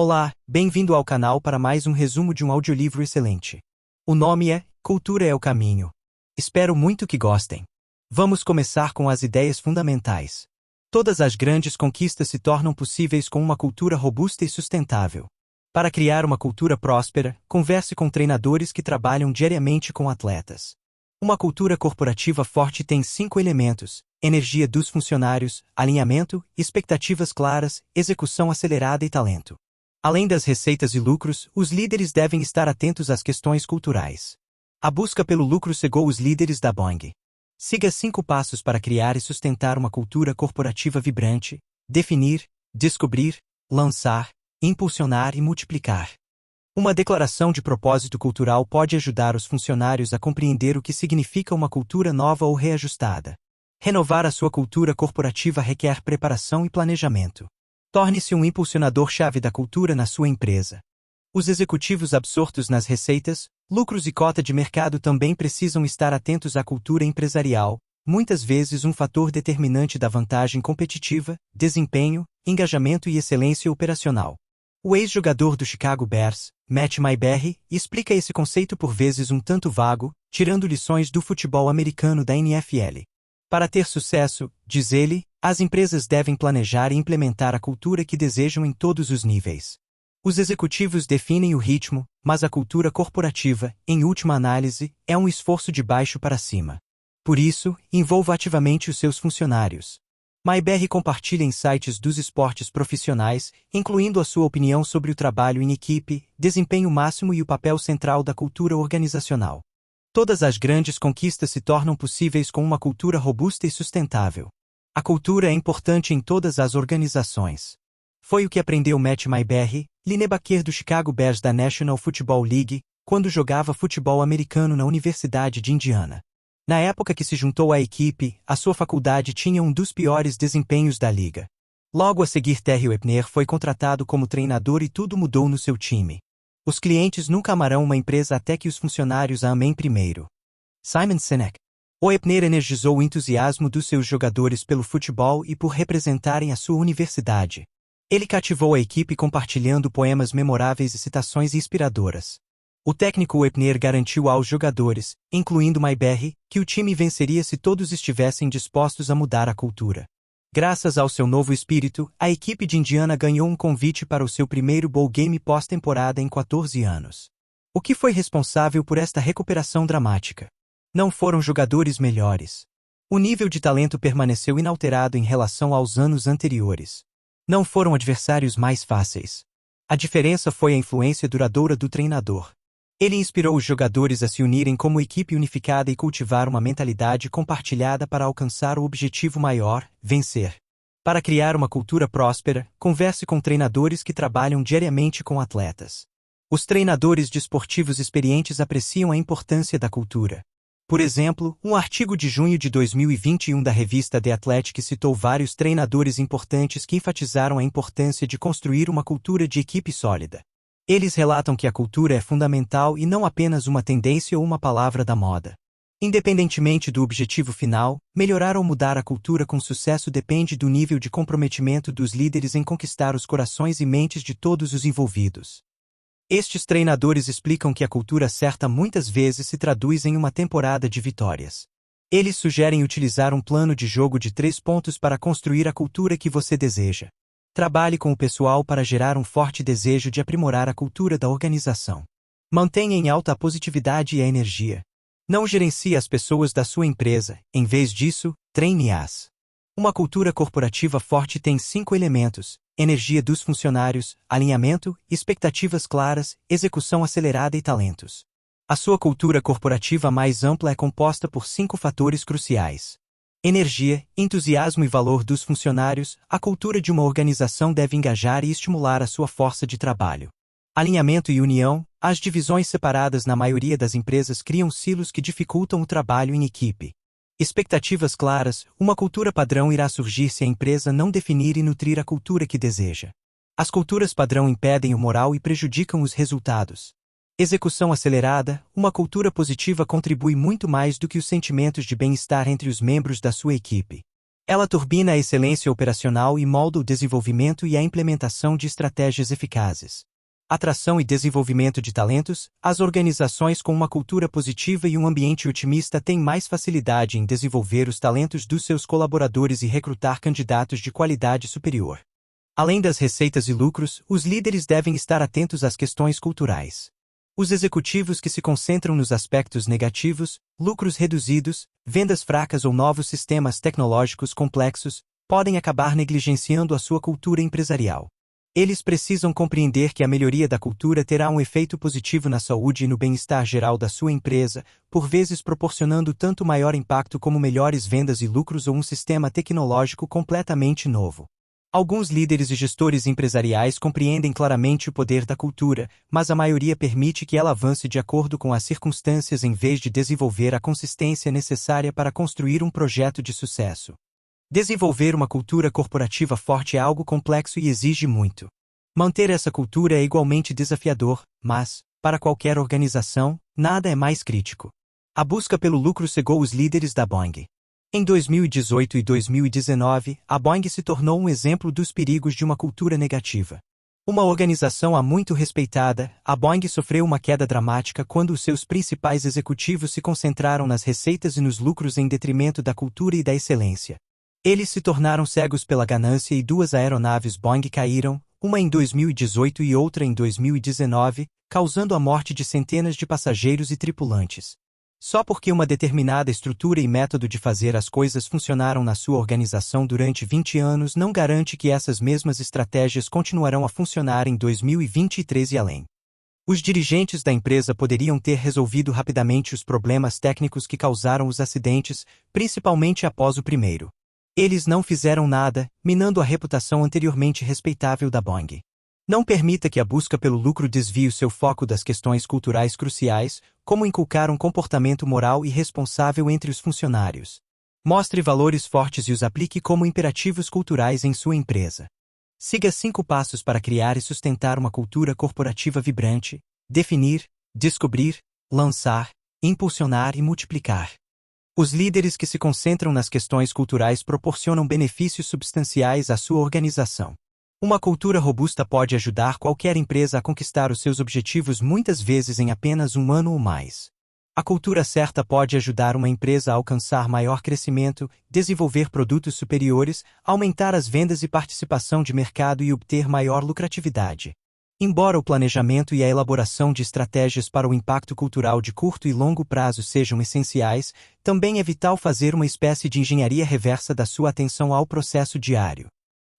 Olá, bem-vindo ao canal para mais um resumo de um audiolivro excelente. O nome é Cultura é o Caminho. Espero muito que gostem. Vamos começar com as ideias fundamentais. Todas as grandes conquistas se tornam possíveis com uma cultura robusta e sustentável. Para criar uma cultura próspera, converse com treinadores que trabalham diariamente com atletas. Uma cultura corporativa forte tem 5 elementos: energia dos funcionários, alinhamento, expectativas claras, execução acelerada e talento. Além das receitas e lucros, os líderes devem estar atentos às questões culturais. A busca pelo lucro cegou os líderes da Boeing. Siga 5 passos para criar e sustentar uma cultura corporativa vibrante: definir, descobrir, lançar, impulsionar e multiplicar. Uma declaração de propósito cultural pode ajudar os funcionários a compreender o que significa uma cultura nova ou reajustada. Renovar a sua cultura corporativa requer preparação e planejamento. Torne-se um impulsionador-chave da cultura na sua empresa. Os executivos absortos nas receitas, lucros e cota de mercado também precisam estar atentos à cultura empresarial, muitas vezes um fator determinante da vantagem competitiva, desempenho, engajamento e excelência operacional. O ex-jogador do Chicago Bears, Matt Mayberry, explica esse conceito por vezes um tanto vago, tirando lições do futebol americano da NFL. Para ter sucesso, diz ele, as empresas devem planejar e implementar a cultura que desejam em todos os níveis. Os executivos definem o ritmo, mas a cultura corporativa, em última análise, é um esforço de baixo para cima. Por isso, envolva ativamente os seus funcionários. Mayberry compartilha insights dos esportes profissionais, incluindo a sua opinião sobre o trabalho em equipe, desempenho máximo e o papel central da cultura organizacional. Todas as grandes conquistas se tornam possíveis com uma cultura robusta e sustentável. A cultura é importante em todas as organizações. Foi o que aprendeu Matt Mayberry, linebacker do Chicago Bears da National Football League, quando jogava futebol americano na Universidade de Indiana. Na época que se juntou à equipe, a sua faculdade tinha um dos piores desempenhos da liga. Logo a seguir, Terry Wepner foi contratado como treinador e tudo mudou no seu time. Os clientes nunca amarão uma empresa até que os funcionários a amem primeiro. Simon Sinek. O Wepner energizou o entusiasmo dos seus jogadores pelo futebol e por representarem a sua universidade. Ele cativou a equipe compartilhando poemas memoráveis e citações inspiradoras. O técnico Wepner garantiu aos jogadores, incluindo Mayberry, que o time venceria se todos estivessem dispostos a mudar a cultura. Graças ao seu novo espírito, a equipe de Indiana ganhou um convite para o seu primeiro bowl game pós-temporada em 14 anos. O que foi responsável por esta recuperação dramática? Não foram jogadores melhores. O nível de talento permaneceu inalterado em relação aos anos anteriores. Não foram adversários mais fáceis. A diferença foi a influência duradoura do treinador. Ele inspirou os jogadores a se unirem como equipe unificada e cultivar uma mentalidade compartilhada para alcançar o objetivo maior: vencer. Para criar uma cultura próspera, converse com treinadores que trabalham diariamente com atletas. Os treinadores desportivos experientes apreciam a importância da cultura. Por exemplo, um artigo de junho de 2021 da revista The Athletic citou vários treinadores importantes que enfatizaram a importância de construir uma cultura de equipe sólida. Eles relatam que a cultura é fundamental e não apenas uma tendência ou uma palavra da moda. Independentemente do objetivo final, melhorar ou mudar a cultura com sucesso depende do nível de comprometimento dos líderes em conquistar os corações e mentes de todos os envolvidos. Estes treinadores explicam que a cultura certa muitas vezes se traduz em uma temporada de vitórias. Eles sugerem utilizar um plano de jogo de 3 pontos para construir a cultura que você deseja. Trabalhe com o pessoal para gerar um forte desejo de aprimorar a cultura da organização. Mantenha em alta a positividade e a energia. Não gerencie as pessoas da sua empresa, em vez disso, treine-as. Uma cultura corporativa forte tem 5 elementos: energia dos funcionários, alinhamento, expectativas claras, execução acelerada e talentos. A sua cultura corporativa mais ampla é composta por 5 fatores cruciais. Energia, entusiasmo e valor dos funcionários. A cultura de uma organização deve engajar e estimular a sua força de trabalho. Alinhamento e união. As divisões separadas na maioria das empresas criam silos que dificultam o trabalho em equipe. Expectativas claras. Uma cultura padrão irá surgir se a empresa não definir e nutrir a cultura que deseja. As culturas padrão impedem o moral e prejudicam os resultados. Execução acelerada. Uma cultura positiva contribui muito mais do que os sentimentos de bem-estar entre os membros da sua equipe. Ela turbina a excelência operacional e molda o desenvolvimento e a implementação de estratégias eficazes. Atração e desenvolvimento de talentos. As organizações com uma cultura positiva e um ambiente otimista têm mais facilidade em desenvolver os talentos dos seus colaboradores e recrutar candidatos de qualidade superior. Além das receitas e lucros, os líderes devem estar atentos às questões culturais. Os executivos que se concentram nos aspectos negativos, lucros reduzidos, vendas fracas ou novos sistemas tecnológicos complexos, podem acabar negligenciando a sua cultura empresarial. Eles precisam compreender que a melhoria da cultura terá um efeito positivo na saúde e no bem-estar geral da sua empresa, por vezes proporcionando tanto maior impacto como melhores vendas e lucros ou um sistema tecnológico completamente novo. Alguns líderes e gestores empresariais compreendem claramente o poder da cultura, mas a maioria permite que ela avance de acordo com as circunstâncias em vez de desenvolver a consistência necessária para construir um projeto de sucesso. Desenvolver uma cultura corporativa forte é algo complexo e exige muito. Manter essa cultura é igualmente desafiador, mas, para qualquer organização, nada é mais crítico. A busca pelo lucro cegou os líderes da Boeing. Em 2018 e 2019, a Boeing se tornou um exemplo dos perigos de uma cultura negativa. Uma organização há muito respeitada, a Boeing sofreu uma queda dramática quando os seus principais executivos se concentraram nas receitas e nos lucros em detrimento da cultura e da excelência. Eles se tornaram cegos pela ganância e duas aeronaves Boeing caíram, uma em 2018 e outra em 2019, causando a morte de centenas de passageiros e tripulantes. Só porque uma determinada estrutura e método de fazer as coisas funcionaram na sua organização durante 20 anos não garante que essas mesmas estratégias continuarão a funcionar em 2023 e além. Os dirigentes da empresa poderiam ter resolvido rapidamente os problemas técnicos que causaram os acidentes, principalmente após o primeiro. Eles não fizeram nada, minando a reputação anteriormente respeitável da Boeing. Não permita que a busca pelo lucro desvie o seu foco das questões culturais cruciais, como inculcar um comportamento moral e responsável entre os funcionários. Mostre valores fortes e os aplique como imperativos culturais em sua empresa. Siga 5 passos para criar e sustentar uma cultura corporativa vibrante: definir, descobrir, lançar, impulsionar e multiplicar. Os líderes que se concentram nas questões culturais proporcionam benefícios substanciais à sua organização. Uma cultura robusta pode ajudar qualquer empresa a conquistar os seus objetivos muitas vezes em apenas um ano ou mais. A cultura certa pode ajudar uma empresa a alcançar maior crescimento, desenvolver produtos superiores, aumentar as vendas e participação de mercado e obter maior lucratividade. Embora o planejamento e a elaboração de estratégias para o impacto cultural de curto e longo prazo sejam essenciais, também é vital fazer uma espécie de engenharia reversa da sua atenção ao processo diário.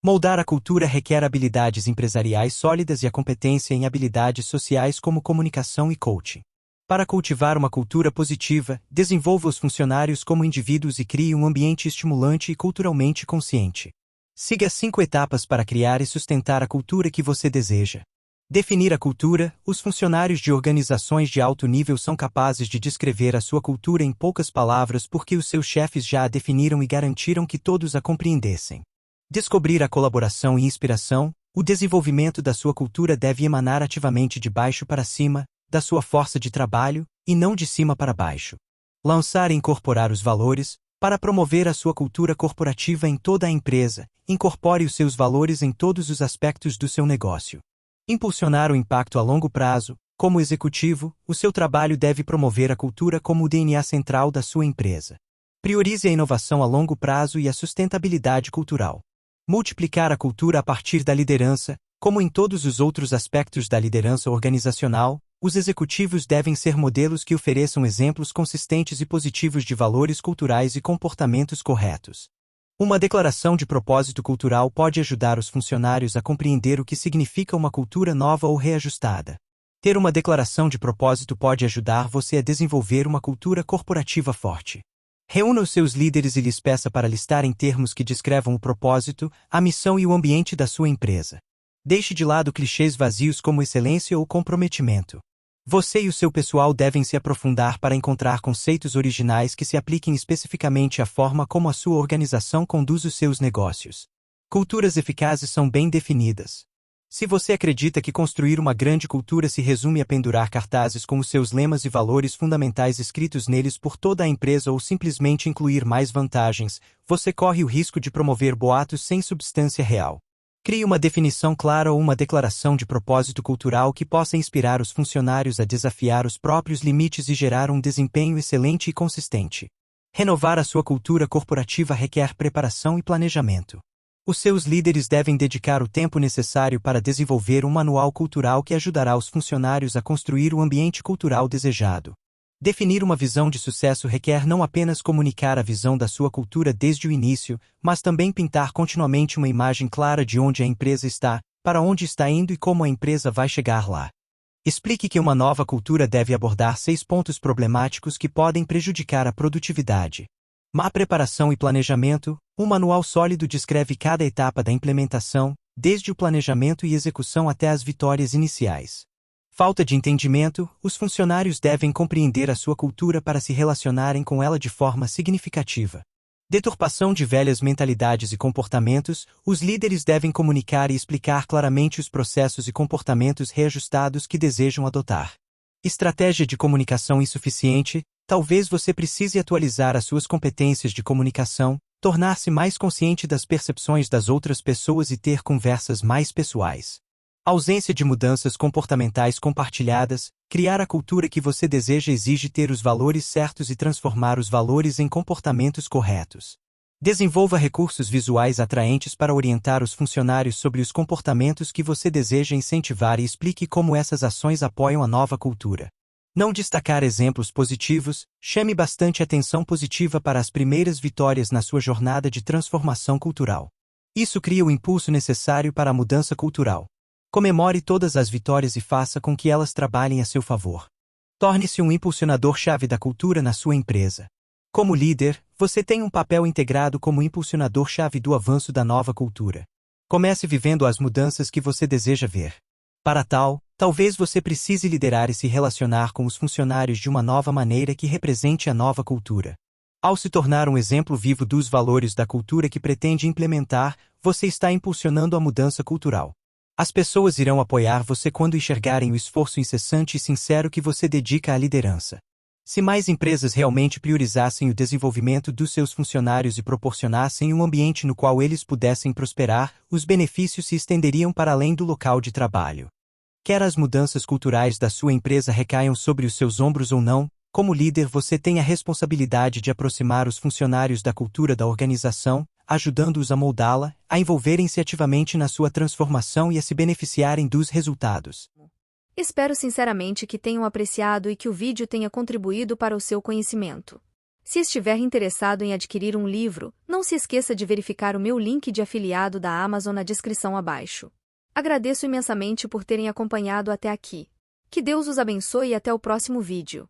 Moldar a cultura requer habilidades empresariais sólidas e a competência em habilidades sociais como comunicação e coaching. Para cultivar uma cultura positiva, desenvolva os funcionários como indivíduos e crie um ambiente estimulante e culturalmente consciente. Siga 5 etapas para criar e sustentar a cultura que você deseja. Definir a cultura. Os funcionários de organizações de alto nível são capazes de descrever a sua cultura em poucas palavras porque os seus chefes já a definiram e garantiram que todos a compreendessem. Descobrir a colaboração e inspiração. O desenvolvimento da sua cultura deve emanar ativamente de baixo para cima, da sua força de trabalho, e não de cima para baixo. Lançar e incorporar os valores. Para promover a sua cultura corporativa em toda a empresa, incorpore os seus valores em todos os aspectos do seu negócio. Impulsionar o impacto a longo prazo. Como executivo, o seu trabalho deve promover a cultura como o DNA central da sua empresa. Priorize a inovação a longo prazo e a sustentabilidade cultural. Multiplicar a cultura a partir da liderança. Como em todos os outros aspectos da liderança organizacional, os executivos devem ser modelos que ofereçam exemplos consistentes e positivos de valores culturais e comportamentos corretos. Uma declaração de propósito cultural pode ajudar os funcionários a compreender o que significa uma cultura nova ou reajustada. Ter uma declaração de propósito pode ajudar você a desenvolver uma cultura corporativa forte. Reúna os seus líderes e lhes peça para listarem termos que descrevam o propósito, a missão e o ambiente da sua empresa. Deixe de lado clichês vazios como excelência ou comprometimento. Você e o seu pessoal devem se aprofundar para encontrar conceitos originais que se apliquem especificamente à forma como a sua organização conduz os seus negócios. Culturas eficazes são bem definidas. Se você acredita que construir uma grande cultura se resume a pendurar cartazes com os seus lemas e valores fundamentais escritos neles por toda a empresa ou simplesmente incluir mais vantagens, você corre o risco de promover boatos sem substância real. Crie uma definição clara ou uma declaração de propósito cultural que possa inspirar os funcionários a desafiar os próprios limites e gerar um desempenho excelente e consistente. Renovar a sua cultura corporativa requer preparação e planejamento. Os seus líderes devem dedicar o tempo necessário para desenvolver um manual cultural que ajudará os funcionários a construir o ambiente cultural desejado. Definir uma visão de sucesso requer não apenas comunicar a visão da sua cultura desde o início, mas também pintar continuamente uma imagem clara de onde a empresa está, para onde está indo e como a empresa vai chegar lá. Explique que uma nova cultura deve abordar 6 pontos problemáticos que podem prejudicar a produtividade. Má preparação e planejamento. Um manual sólido descreve cada etapa da implementação, desde o planejamento e execução até as vitórias iniciais. Falta de entendimento. Os funcionários devem compreender a sua cultura para se relacionarem com ela de forma significativa. Deturpação de velhas mentalidades e comportamentos. Os líderes devem comunicar e explicar claramente os processos e comportamentos reajustados que desejam adotar. Estratégia de comunicação insuficiente. Talvez você precise atualizar as suas competências de comunicação, tornar-se mais consciente das percepções das outras pessoas e ter conversas mais pessoais. Ausência de mudanças comportamentais compartilhadas. Criar a cultura que você deseja exige ter os valores certos e transformar os valores em comportamentos corretos. Desenvolva recursos visuais atraentes para orientar os funcionários sobre os comportamentos que você deseja incentivar e explique como essas ações apoiam a nova cultura. Não destacar exemplos positivos. Chame bastante atenção positiva para as primeiras vitórias na sua jornada de transformação cultural. Isso cria o impulso necessário para a mudança cultural. Comemore todas as vitórias e faça com que elas trabalhem a seu favor. Torne-se um impulsionador-chave da cultura na sua empresa. Como líder, você tem um papel integrado como impulsionador-chave do avanço da nova cultura. Comece vivendo as mudanças que você deseja ver. Para tal, talvez você precise liderar e se relacionar com os funcionários de uma nova maneira que represente a nova cultura. Ao se tornar um exemplo vivo dos valores da cultura que pretende implementar, você está impulsionando a mudança cultural. As pessoas irão apoiar você quando enxergarem o esforço incessante e sincero que você dedica à liderança. Se mais empresas realmente priorizassem o desenvolvimento dos seus funcionários e proporcionassem um ambiente no qual eles pudessem prosperar, os benefícios se estenderiam para além do local de trabalho. Quer as mudanças culturais da sua empresa recaiam sobre os seus ombros ou não, como líder você tem a responsabilidade de aproximar os funcionários da cultura da organização, ajudando-os a moldá-la, a envolverem-se ativamente na sua transformação e a se beneficiarem dos resultados. Espero sinceramente que tenham apreciado e que o vídeo tenha contribuído para o seu conhecimento. Se estiver interessado em adquirir um livro, não se esqueça de verificar o meu link de afiliado da Amazon na descrição abaixo. Agradeço imensamente por terem acompanhado até aqui. Que Deus os abençoe e até o próximo vídeo.